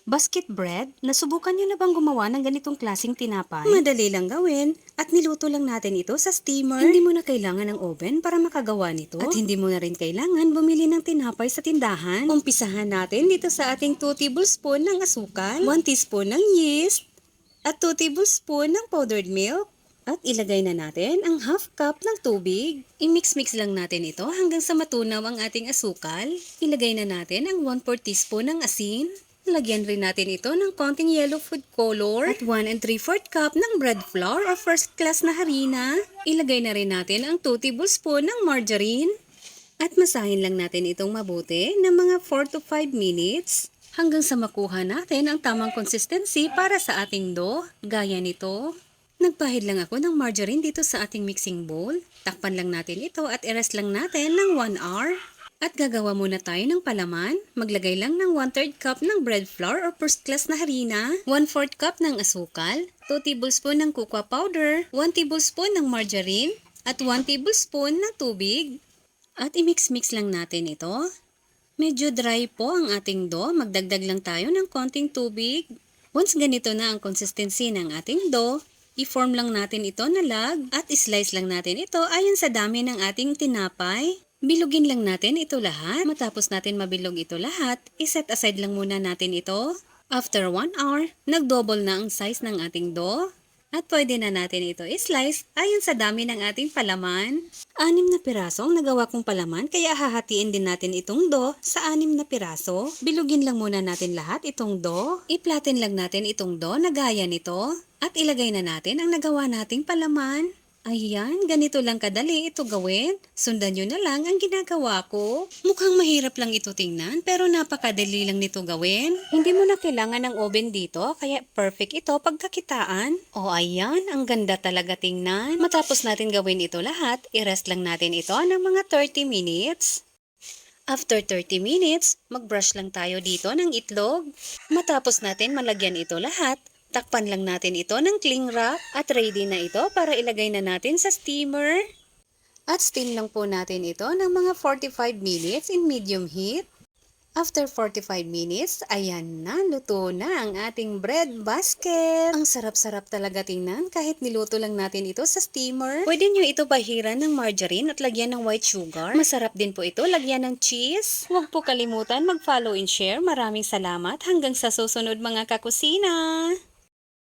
Basket bread, nasubukan nyo na bang gumawa ng ganitong klaseng tinapay? Madali lang gawin at niluto lang natin ito sa steamer. Hindi mo na kailangan ng oven para makagawa nito. At hindi mo na rin kailangan bumili ng tinapay sa tindahan. Umpisahan natin dito sa ating 2 tablespoon ng asukal, 1 teaspoon ng yeast, at 2 tablespoon ng powdered milk. At ilagay na natin ang half cup ng tubig. I-mix-mix lang natin ito hanggang sa matunaw ang ating asukal. Ilagay na natin ang 1/4 teaspoon ng asin. Lagyan rin natin ito ng konting yellow food color at 1 3/4 cup ng bread flour o first class na harina. Ilagay na rin natin ang 2 tablespoon ng margarine. At masahin lang natin itong mabuti ng mga 4 to 5 minutes hanggang sa makuha natin ang tamang consistency para sa ating dough. Gaya nito. Nagpahid lang ako ng margarine dito sa ating mixing bowl. Takpan lang natin ito at i-rest lang natin ng 1 hour. At gagawa muna tayo ng palaman. Maglagay lang ng 1/3 cup ng bread flour or first class na harina, 1/4 cup ng asukal, 2 tablespoon ng cocoa powder, 1 tablespoon ng margarine, at 1 tablespoon ng tubig. At i-mix-mix lang natin ito. Medyo dry po ang ating dough. Magdagdag lang tayo ng konting tubig. Once ganito na ang consistency ng ating dough, i-form lang natin ito na lag at i-slice lang natin ito ayon sa dami ng ating tinapay. Bilugin lang natin ito lahat. Matapos natin mabilog ito lahat, iset aside lang muna natin ito. After 1 hour, nag-double na ang size ng ating dough. At pwede na natin ito i-slice ayon sa dami ng ating palaman. 6 na piraso ang nagawa kong palaman kaya hahatiin din natin itong dough sa 6 na piraso. Bilugin lang muna natin lahat itong dough. I-flatten lang natin itong dough na gaya nito. At ilagay na natin ang nagawa nating palaman. Ayan, ganito lang kadali ito gawin. Sundan nyo na lang ang ginagawa ko. Mukhang mahirap lang ito tingnan pero napakadali lang nito gawin. Hindi mo na kailangan ng oven dito kaya perfect ito pagkakitaan. O ayan, ang ganda talaga tingnan. Matapos natin gawin ito lahat, i-rest lang natin ito ng mga 30 minutes. After 30 minutes, mag-brush lang tayo dito ng itlog. Matapos natin malagyan ito lahat, takpan lang natin ito ng cling wrap at ready na ito para ilagay na natin sa steamer. At steam lang po natin ito ng mga 45 minutes in medium heat. After 45 minutes, ayan na, luto na ang ating bread basket. Ang sarap-sarap talaga tingnan kahit niluto lang natin ito sa steamer. Pwede nyo ito bahiran ng margarine at lagyan ng white sugar. Masarap din po ito lagyan ng cheese. Huwag po kalimutan mag-follow and share. Maraming salamat hanggang sa susunod mga kakusina.